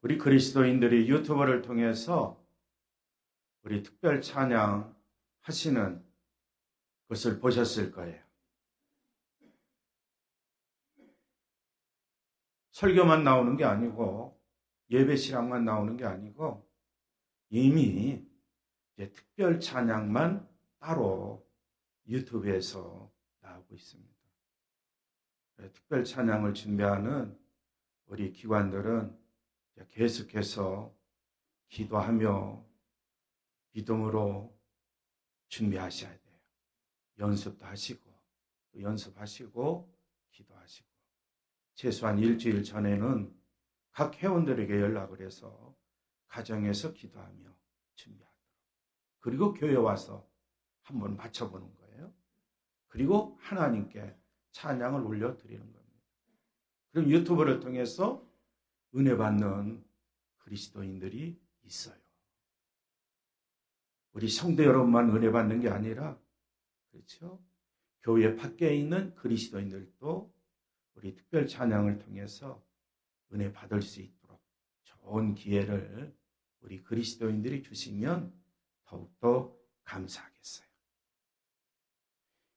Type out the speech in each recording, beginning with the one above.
우리 그리스도인들이 유튜브를 통해서 우리 특별 찬양 하시는 것을 보셨을 거예요. 설교만 나오는 게 아니고 예배 시간만 나오는 게 아니고 이미 이제 특별 찬양만 따로 유튜브에서 나오고 있습니다. 특별 찬양을 준비하는 우리 기관들은 계속해서 기도하며 믿음으로 준비하셔야 돼요. 연습도 하시고 또 연습하시고 기도하시고 최소한 일주일 전에는 각 회원들에게 연락을 해서 가정에서 기도하며 준비하도록. 그리고 교회 와서 한번 맞춰보는 거예요. 그리고 하나님께 찬양을 올려드리는 겁니다. 그럼 유튜브를 통해서 은혜 받는 그리스도인들이 있어요. 우리 성도 여러분만 은혜 받는 게 아니라, 그렇죠? 교회 밖에 있는 그리스도인들도 우리 특별 찬양을 통해서 은혜 받을 수 있도록 좋은 기회를 우리 그리스도인들이 주시면 더욱더 감사하겠어요.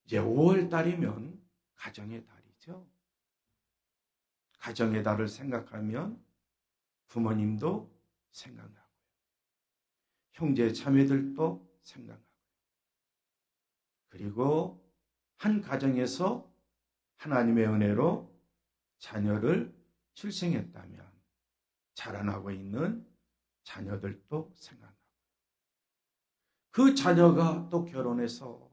이제 5월 달이면 가정의 달이죠. 가정의 달을 생각하면 부모님도 생각나고요. 형제 자매들도 생각나고요. 그리고 한 가정에서 하나님의 은혜로 자녀를 출생했다면 자라나고 있는 자녀들도 생각나고요. 그 자녀가 또 결혼해서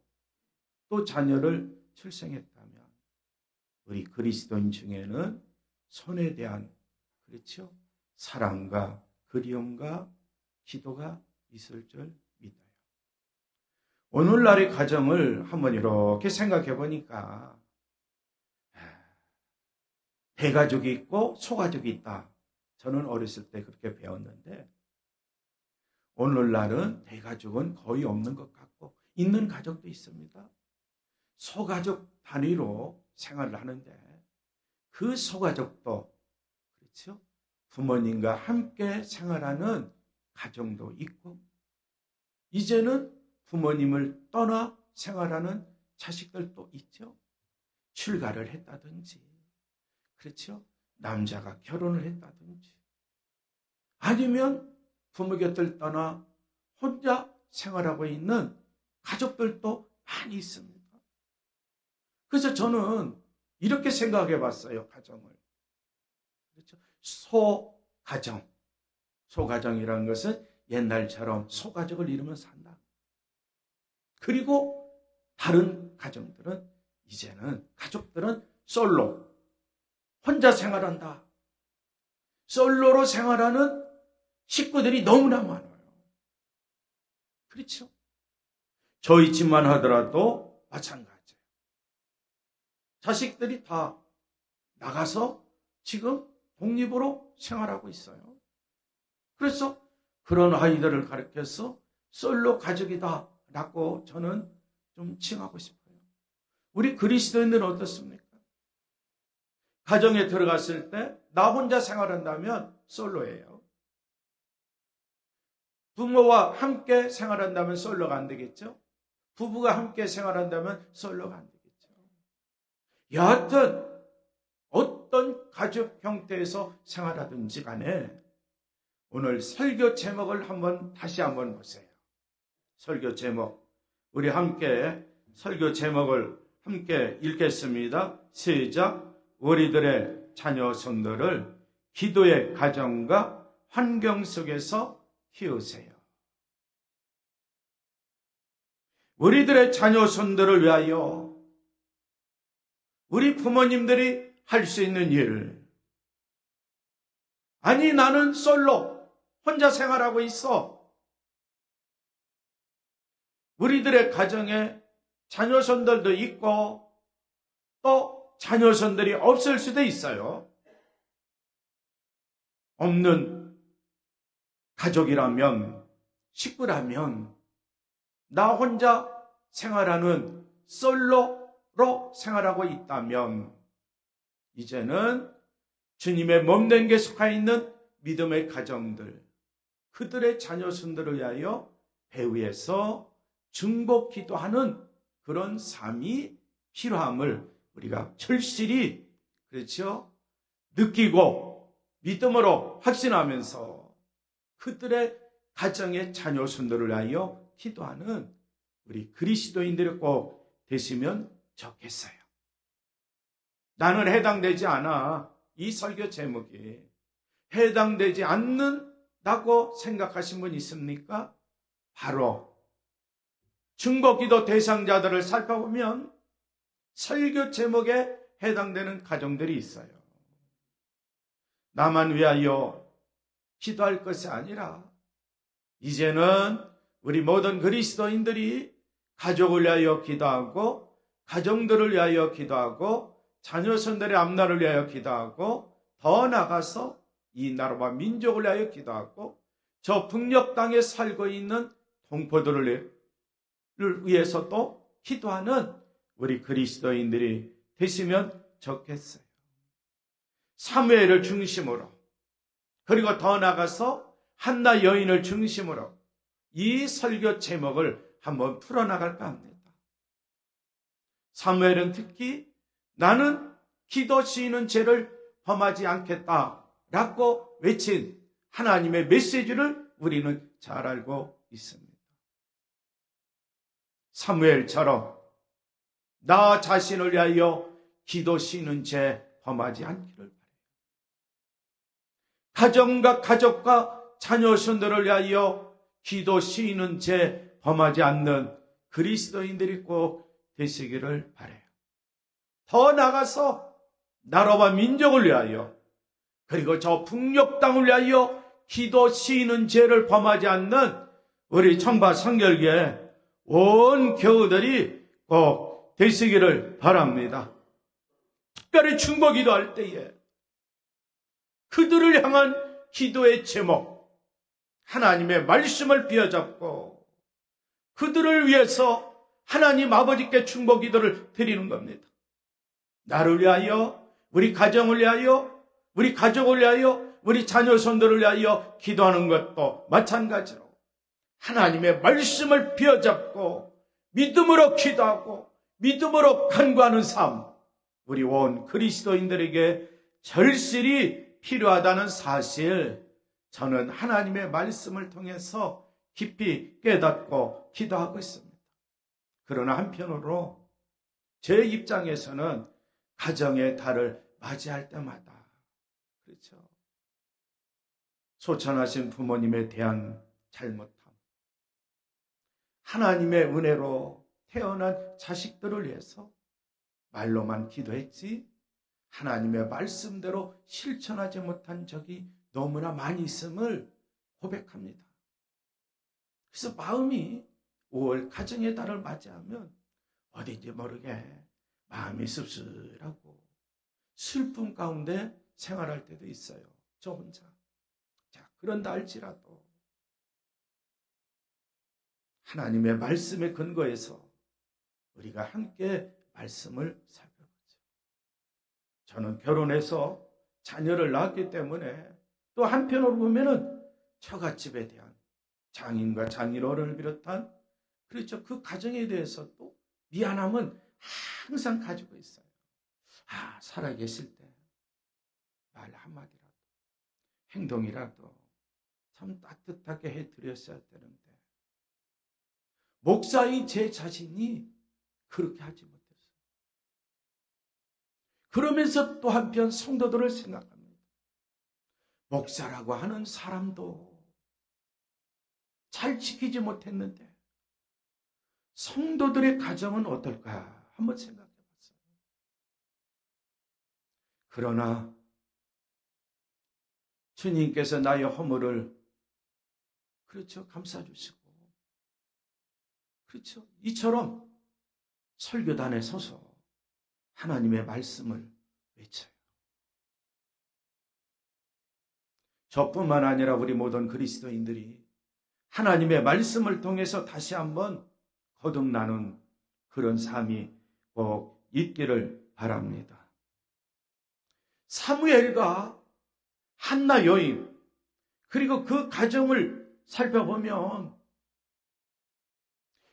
또 자녀를 출생했다면 우리 그리스도인 중에는 손에 대한, 그렇죠? 사랑과 그리움과 기도가 있을 줄 믿어요. 오늘날의 가정을 한번 이렇게 생각해 보니까 대가족이 있고 소가족이 있다. 저는 어렸을 때 그렇게 배웠는데 오늘날은 대가족은 거의 없는 것 같고 있는 가족도 있습니다. 소가족 단위로 생활을 하는데 그 소가족도, 그렇죠? 부모님과 함께 생활하는 가정도 있고 이제는 부모님을 떠나 생활하는 자식들도 있죠. 출가를 했다든지, 그렇죠? 남자가 결혼을 했다든지 아니면 부모 곁을 떠나 혼자 생활하고 있는 가족들도 많이 있습니다. 그래서 저는 이렇게 생각해 봤어요. 가정을. 그렇죠? 소가정. 소가정이라는 것은 옛날처럼 소가족을 이루면 산다. 그리고 다른 가정들은 이제는 가족들은 솔로. 혼자 생활한다. 솔로로 생활하는 식구들이 너무나 많아요. 그렇죠? 저희 집만 하더라도 마찬가지예요. 자식들이 다 나가서 지금 독립으로 생활하고 있어요. 그래서 그런 아이들을 가르쳐서 솔로 가족이다라고 저는 좀 칭하고 싶어요. 우리 그리스도인들은 어떻습니까? 가정에 들어갔을 때 나 혼자 생활한다면 솔로예요. 부모와 함께 생활한다면 솔로가 안 되겠죠? 부부가 함께 생활한다면 솔로가 안 되겠죠? 여하튼 어떤 가족 형태에서 생활하든지 간에 오늘 설교 제목을 다시 한번 보세요. 설교 제목. 우리 함께 설교 제목을 함께 읽겠습니다. 시작. 우리들의 자녀 손들을 기도의 가정과 환경 속에서 키우세요. 우리들의 자녀 손들을 위하여 우리 부모님들이 할 수 있는 일. 아니 나는 솔로 혼자 생활하고 있어. 우리들의 가정에 자녀손들도 있고 또 자녀손들이 없을 수도 있어요. 없는 가족이라면, 식구라면 나 혼자 생활하는 솔로로 생활하고 있다면 이제는 주님의 몸된 게 속해 있는 믿음의 가정들, 그들의 자녀손들을 위하여 배후에서 중복 기도하는 그런 삶이 필요함을 우리가 절실히 그렇죠? 느끼고 믿음으로 확신하면서 그들의 가정의 자녀손들을 위하여 기도하는 우리 그리스도인들이 꼭 되시면 좋겠어요. 나는 해당되지 않아. 이 설교 제목이 해당되지 않는다고 생각하신 분 있습니까? 바로 중보기도 대상자들을 살펴보면 설교 제목에 해당되는 가정들이 있어요. 나만 위하여 기도할 것이 아니라 이제는 우리 모든 그리스도인들이 가족을 위하여 기도하고 가정들을 위하여 기도하고 자녀손들의 앞날을 위하여 기도하고 더 나아가서 이 나라와 민족을 위하여 기도하고 저 북녘 땅에 살고 있는 동포들을 위해서도 기도하는 우리 그리스도인들이 되시면 좋겠어요. 사무엘을 중심으로 그리고 더 나아가서 한나 여인을 중심으로 이 설교 제목을 한번 풀어나갈까 합니다. 사무엘은 특히 나는 기도 시인은 죄를 범하지 않겠다라고 외친 하나님의 메시지를 우리는 잘 알고 있습니다. 사무엘처럼 나 자신을 위하여 기도 시인은 죄 범하지 않기를 바라요. 가정과 가족과 자녀손들을 위하여 기도 시인은 죄 범하지 않는 그리스도인들이 꼭 되시기를 바라요. 더 나아가서 나라와 민족을 위하여 그리고 저 북녘 땅을 위하여 기도 시인은 죄를 범하지 않는 우리 청바 성결교회 온 교우들이 꼭 되시기를 바랍니다. 특별히 중보 기도할 때에 그들을 향한 기도의 제목 하나님의 말씀을 비워잡고 그들을 위해서 하나님 아버지께 중보 기도를 드리는 겁니다. 나를 위하여, 우리 가정을 위하여, 우리 가족을 위하여, 우리 자녀손들을 위하여 기도하는 것도 마찬가지로 하나님의 말씀을 비워잡고 믿음으로 기도하고 믿음으로 간구하는 삶, 우리 온 그리스도인들에게 절실히 필요하다는 사실, 저는 하나님의 말씀을 통해서 깊이 깨닫고 기도하고 있습니다. 그러나 한편으로 제 입장에서는 가정의 달을 맞이할 때마다 그렇죠. 소천하신 부모님에 대한 잘못함, 하나님의 은혜로 태어난 자식들을 위해서 말로만 기도했지 하나님의 말씀대로 실천하지 못한 적이 너무나 많이 있음을 고백합니다. 그래서 마음이 5월 가정의 달을 맞이하면 어딘지 모르게 마음이 씁쓸하고 슬픔 가운데 생활할 때도 있어요. 저 혼자. 자, 그런다 할지라도 하나님의 말씀에 근거해서 우리가 함께 말씀을 살펴보죠. 저는 결혼해서 자녀를 낳았기 때문에 또 한편으로 보면은 처갓집에 대한 장인과 장인어른을 비롯한 그렇죠. 그 가정에 대해서 또 미안함은 항상 가지고 있어요. 살아계실 때 말 한마디라도 행동이라도 참 따뜻하게 해드렸어야 되는데 목사인 제 자신이 그렇게 하지 못했어요. 그러면서 또 한편 성도들을 생각합니다. 목사라고 하는 사람도 잘 지키지 못했는데 성도들의 가정은 어떨까 한번 생각해 봤어요. 그러나 주님께서 나의 허물을 그렇죠 감싸주시고 그렇죠 이처럼 설교단에 서서 하나님의 말씀을 외쳐요. 저뿐만 아니라 우리 모든 그리스도인들이 하나님의 말씀을 통해서 다시 한번 거듭나는 그런 삶이 꼭 있기를 바랍니다. 사무엘과 한나 여인, 그리고 그 가정을 살펴보면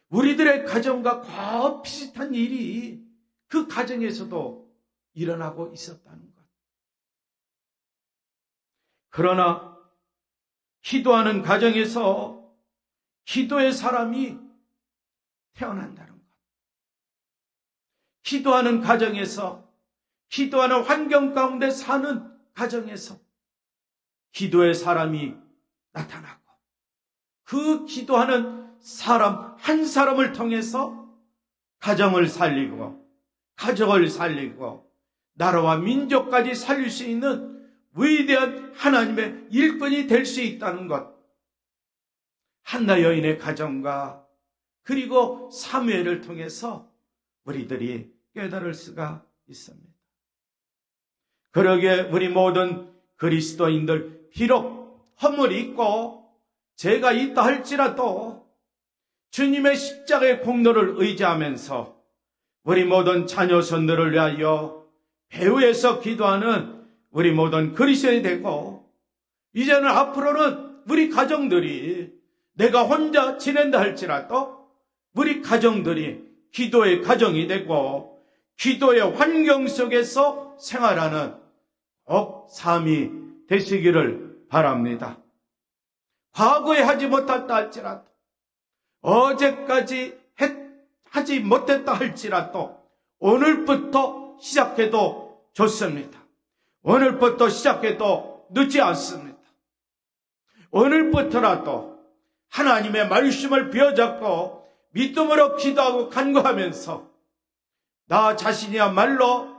우리들의 가정과 거의 비슷한 일이 그 가정에서도 일어나고 있었다는 것. 그러나 기도하는 가정에서 기도의 사람이 태어난다는 것. 기도하는 가정에서, 기도하는 환경 가운데 사는 가정에서 기도의 사람이 나타나고, 그 기도하는 사람 한 사람을 통해서 가정을 살리고, 가족을 살리고, 나라와 민족까지 살릴 수 있는 위대한 하나님의 일꾼이 될 수 있다는 것. 한나 여인의 가정과 그리고 사무엘을 통해서 우리들이 깨달을 수가 있습니다. 그러기에 우리 모든 그리스도인들, 비록 허물이 있고 죄가 있다 할지라도 주님의 십자가의 공로를 의지하면서 우리 모든 자녀손들을 위하여 배후에서 기도하는 우리 모든 그리스도인이 되고, 이제는 앞으로는 우리 가정들이, 내가 혼자 지낸다 할지라도 우리 가정들이 기도의 가정이 되고 기도의 환경 속에서 생활하는 삶이 되시기를 바랍니다. 과거에 하지 못했다 할지라도, 어제까지 하지 못했다 할지라도 오늘부터 시작해도 좋습니다. 오늘부터 시작해도 늦지 않습니다. 오늘부터라도 하나님의 말씀을 비워잡고 믿음으로 기도하고 간구하면서 나 자신이야말로,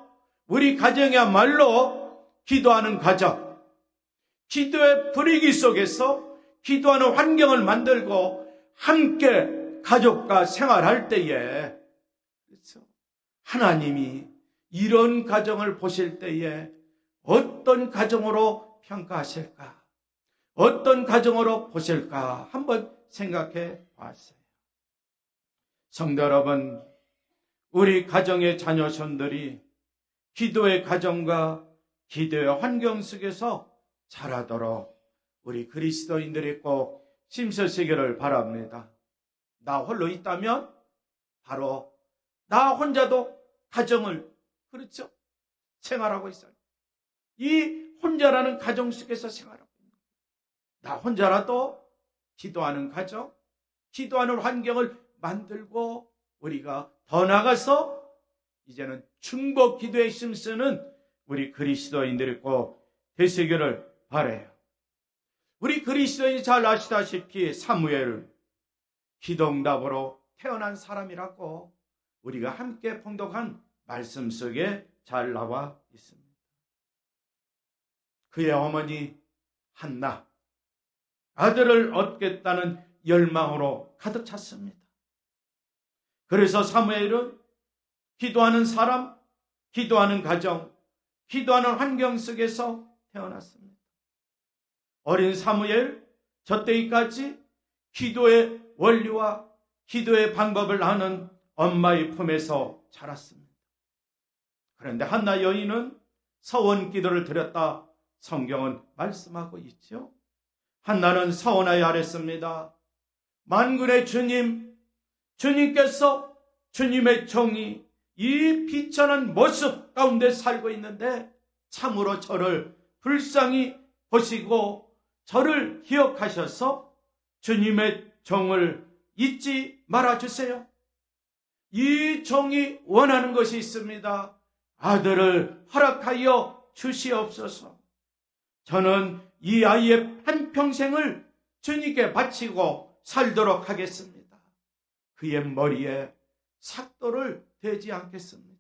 우리 가정이야말로 기도하는 가정, 기도의 분위기 속에서 기도하는 환경을 만들고 함께 가족과 생활할 때에, 그렇죠? 하나님이 이런 가정을 보실 때에 어떤 가정으로 평가하실까? 어떤 가정으로 보실까? 한번 생각해 보았어요. 성도 여러분, 우리 가정의 자녀손들이 기도의 가정과 기도의 환경 속에서 자라도록 우리 그리스도인들이 꼭 힘쓰시기를 바랍니다. 나 홀로 있다면 바로 나 혼자도 가정을, 그렇죠? 생활하고 있어요. 이 혼자라는 가정 속에서 생활하고 있는 거예요. 나 혼자라도 기도하는 가정, 기도하는 환경을 만들고 우리가 더 나가서 이제는 중보 기도에 힘쓰는 우리 그리스도인들이 꼭 되시기를 바라요. 우리 그리스도인이 잘 아시다시피 사무엘 기도응답으로 태어난 사람이라고 우리가 함께 봉독한 말씀 속에 잘 나와 있습니다. 그의 어머니 한나, 아들을 얻겠다는 열망으로 가득 찼습니다. 그래서 사무엘은 기도하는 사람, 기도하는 가정, 기도하는 환경 속에서 태어났습니다. 어린 사무엘, 저때까지 기도의 원리와 기도의 방법을 아는 엄마의 품에서 자랐습니다. 그런데 한나 여인은 서원 기도를 드렸다 성경은 말씀하고 있죠. 한나는 서원하여 아랬습니다. 만군의 주님, 주님께서 주님의 종이 이 비천한 모습 가운데 살고 있는데 참으로 저를 불쌍히 보시고 저를 기억하셔서 주님의 종을 잊지 말아주세요. 이 종이 원하는 것이 있습니다. 아들을 허락하여 주시옵소서. 저는 이 아이의 한평생을 주님께 바치고 살도록 하겠습니다. 그의 머리에 삭도를 대지 않겠습니다.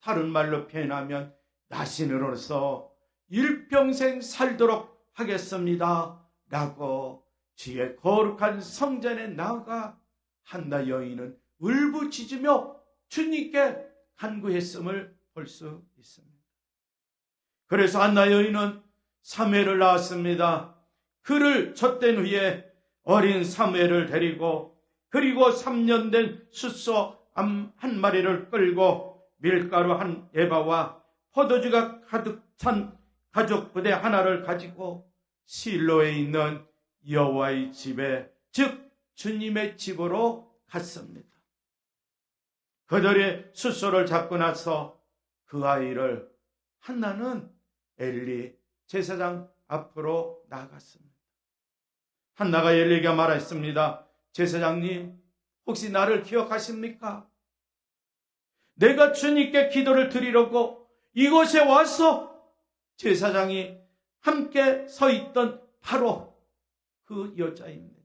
다른 말로 표현하면 나신으로서 일평생 살도록 하겠습니다. 라고 주의 거룩한 성전에 나아가 한나 여인은 울부짖으며 주님께 간구했음을 볼 수 있습니다. 그래서 한나 여인은 사무엘을 낳았습니다. 그를 젖된 후에 어린 사무엘을 데리고 그리고 3년 된 숫소 한 마리를 끌고 밀가루 한 에바와 포도주가 가득 찬 가죽 부대 하나를 가지고 실로에 있는 여호와의 집에, 즉 주님의 집으로 갔습니다. 그들이 숫소를 잡고 나서 그 아이를 한나는 엘리 제사장 앞으로 나갔습니다. 한나가 엘리에게 말했습니다. 제사장님, 혹시 나를 기억하십니까? 내가 주님께 기도를 드리려고 이곳에 와서 제사장이 함께 서 있던 바로 그 여자입니다.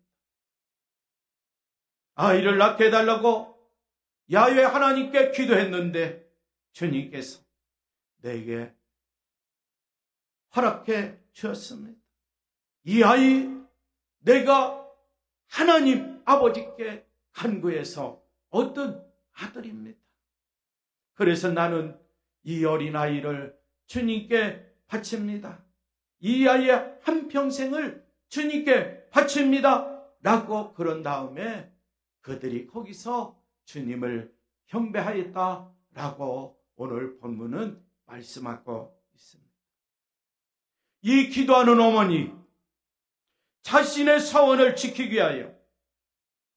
아이를 낳게 해달라고 야훼 하나님께 기도했는데 주님께서 내게 허락해 주었습니다. 이 아이 내가 하나님 아버지께 간구해서 얻은 아들입니다. 그래서 나는 이 어린아이를 주님께 바칩니다. 이 아이의 한평생을 주님께 바칩니다. 라고 그런 다음에 그들이 거기서 주님을 경배하였다라고 오늘 본문은 말씀하고 있습니다. 이 기도하는 어머니, 자신의 사원을 지키기 위하여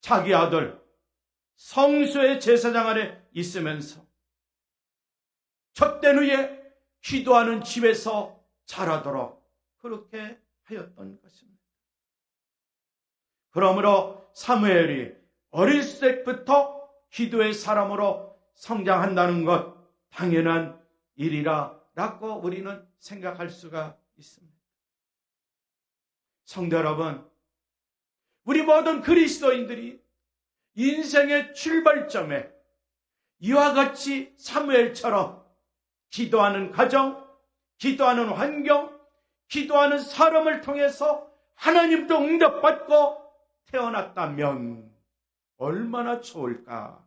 자기 아들 성소의 제사장 안에 있으면서 젖된 후에 기도하는 집에서 자라도록 그렇게 하였던 것입니다. 그러므로 사무엘이 어릴 때부터 기도의 사람으로 성장한다는 것 당연한 일이라고 우리는 생각할 수가 있습니다. 성도 여러분, 우리 모든 그리스도인들이 인생의 출발점에 이와 같이 사무엘처럼 기도하는 가정, 기도하는 환경, 기도하는 사람을 통해서 하나님도 응답받고 태어났다면 얼마나 좋을까.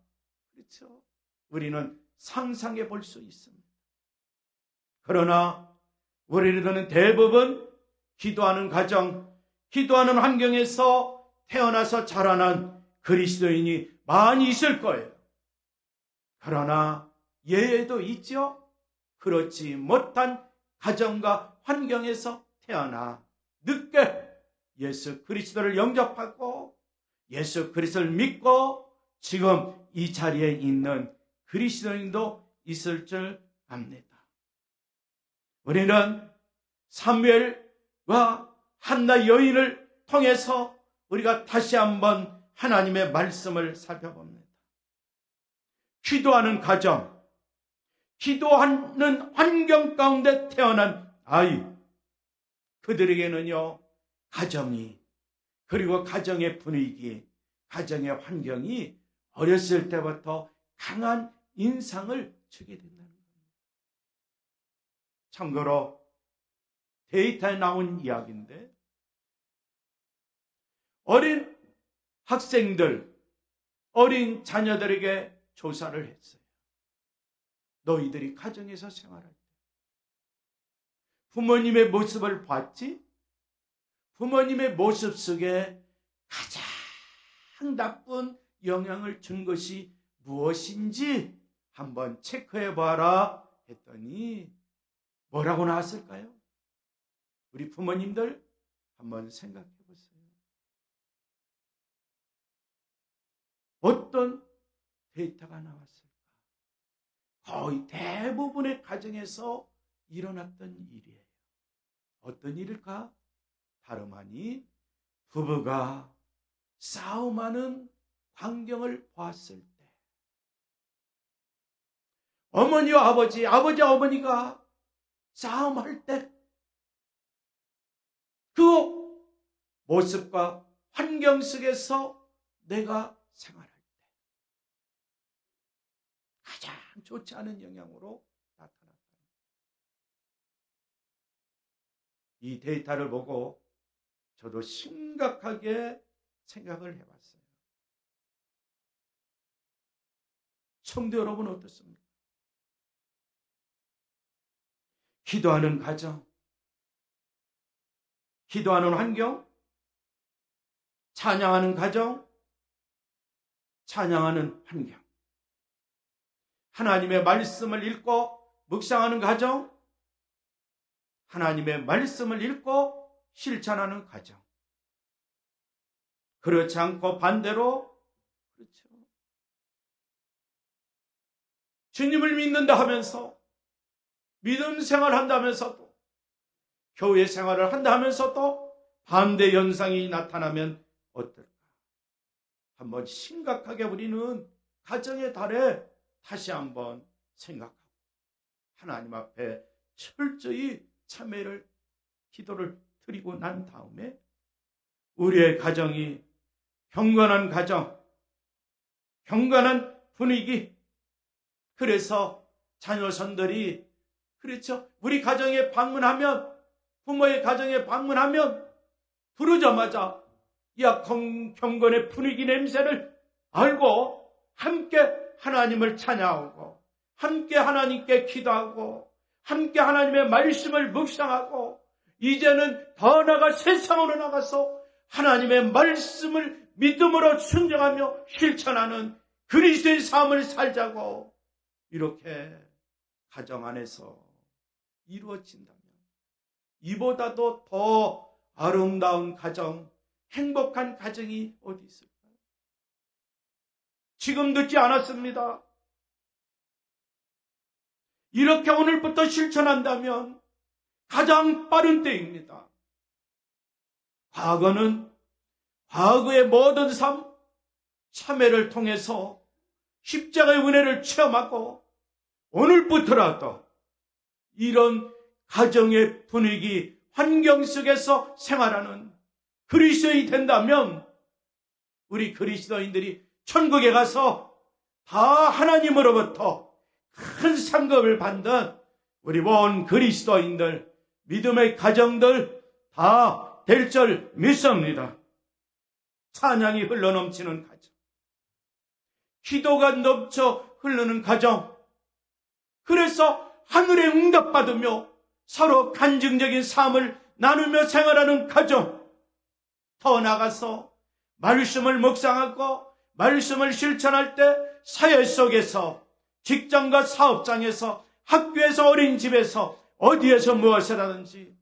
그렇죠? 우리는 상상해 볼 수 있습니다. 그러나 우리들은 대부분 기도하는 가정, 기도하는 환경에서 태어나서 자라난 그리스도인이 많이 있을 거예요. 그러나 예외도 있죠. 그렇지 못한 가정과 환경에서 태어나 늦게 예수 그리스도를 영접하고 예수 그리스도를 믿고 지금 이 자리에 있는 그리스도인도 있을 줄 압니다. 우리는 사무엘과 한나 여인을 통해서 우리가 다시 한번 하나님의 말씀을 살펴봅니다. 기도하는 가정, 기도하는 환경 가운데 태어난 아이, 그들에게는요, 가정이, 그리고 가정의 분위기, 가정의 환경이 어렸을 때부터 강한 인상을 주게 된다는 겁니다. 참고로 데이터에 나온 이야기인데, 어린 학생들, 어린 자녀들에게 조사를 했어요. 너희들이 가정에서 생활할 때 부모님의 모습을 봤지? 부모님의 모습 속에 가장 나쁜 영향을 준 것이 무엇인지 한번 체크해 봐라 했더니 뭐라고 나왔을까요? 우리 부모님들 한번 생각해 보세요. 어떤 데이터가 나왔을까? 거의 대부분의 가정에서 일어났던 일이에요. 어떤 일일까? 다름 아니 부부가 싸움하는 광경을 보았을 때, 어머니와 아버지, 아버지와 어머니가 싸움할 때 그 모습과 환경 속에서 내가 생활할 때 가장 좋지 않은 영향으로 나타났다. 이 데이터를 보고 저도 심각하게 생각을 해봤어요. 성도 여러분 어떻습니까? 기도하는 가정, 기도하는 환경, 찬양하는 가정, 찬양하는 환경, 하나님의 말씀을 읽고 묵상하는 가정, 하나님의 말씀을 읽고 실천하는 가정. 그렇지 않고 반대로, 그렇죠. 주님을 믿는다 하면서, 믿음 생활한다 하면서도, 교회 생활을 한다 하면서도 반대 현상이 나타나면 어떨까? 한번 심각하게 우리는 가정의 달에 다시 한번 생각하고 하나님 앞에 철저히 참회를, 기도를 드리고 난 다음에 우리의 가정이 경건한 가정, 경건한 분위기, 그래서 자녀선들이, 그렇죠, 우리 가정에 방문하면, 부모의 가정에 방문하면 부르자마자 야 경건의 분위기 냄새를 알고 함께 하나님을 찬양하고 함께 하나님께 기도하고 함께 하나님의 말씀을 묵상하고 이제는 더 나아가 세상으로 나가서 하나님의 말씀을 믿음으로 순종하며 실천하는 그리스도의 삶을 살자고, 이렇게 가정 안에서 이루어진다면 이보다도 더 아름다운 가정, 행복한 가정이 어디 있을까요? 지금 늦지 않았습니다. 이렇게 오늘부터 실천한다면 가장 빠른 때입니다. 과거는 과거의 모든 삶, 참회를 통해서 십자가의 은혜를 체험하고 오늘부터라도 이런 가정의 분위기, 환경 속에서 생활하는 그리스도인이 된다면 우리 그리스도인들이 천국에 가서 다 하나님으로부터 큰 상급을 받는 우리 온 그리스도인들, 믿음의 가정들 다 될 줄 믿습니다. 찬양이 흘러넘치는 가정, 기도가 넘쳐 흐르는 가정, 그래서 하늘에 응답받으며 서로 간증적인 삶을 나누며 생활하는 가정, 더 나아가서 말씀을 묵상하고 말씀을 실천할 때 사회 속에서, 직장과 사업장에서, 학교에서, 어린이집에서, 어디에서 무엇을 하든지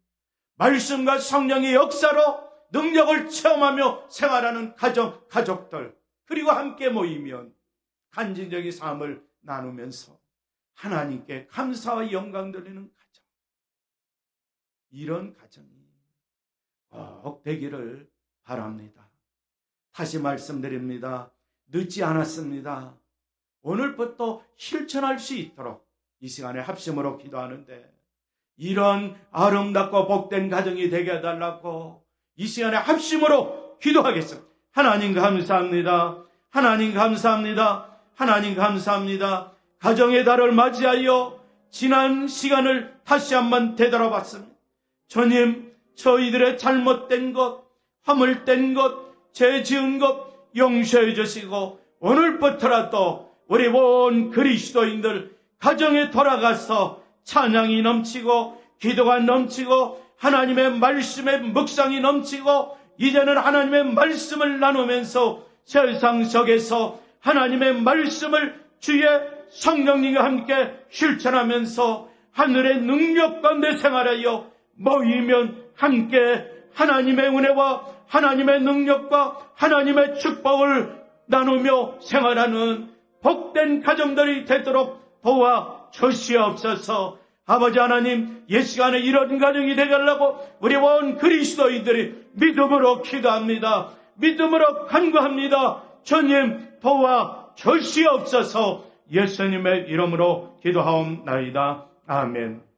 말씀과 성령의 역사로 능력을 체험하며 생활하는 가정, 가족들, 그리고 함께 모이면 간증적인 삶을 나누면서 하나님께 감사와 영광 드리는 가정, 이런 가정이 꼭 되기를 바랍니다. 다시 말씀드립니다. 늦지 않았습니다. 오늘부터 실천할 수 있도록 이 시간에 합심으로 기도하는데, 이런 아름답고 복된 가정이 되게 해달라고 이 시간에 합심으로 기도하겠습니다. 하나님 감사합니다. 하나님 감사합니다. 하나님 감사합니다. 가정의 달을 맞이하여 지난 시간을 다시 한번 되돌아봤습니다. 주님, 저희들의 잘못된 것, 허물된 것, 죄 지은 것 용서해 주시고 오늘부터라도 우리 온 그리스도인들 가정에 돌아가서 찬양이 넘치고 기도가 넘치고 하나님의 말씀의 묵상이 넘치고 이제는 하나님의 말씀을 나누면서 세상 속에서 하나님의 말씀을 주의 성령님과 함께 실천하면서 하늘의 능력 가운데 생활하여 모이면 함께 하나님의 은혜와 하나님의 능력과 하나님의 축복을 나누며 생활하는 복된 가정들이 되도록 도와 주시옵소서. 아버지 하나님, 이 시간에 이런 가정이 되려고 우리 온 그리스도인들이 믿음으로 기도합니다. 믿음으로 간구합니다. 주님 도와 주시옵소서. 예수님의 이름으로 기도하옵나이다. 아멘.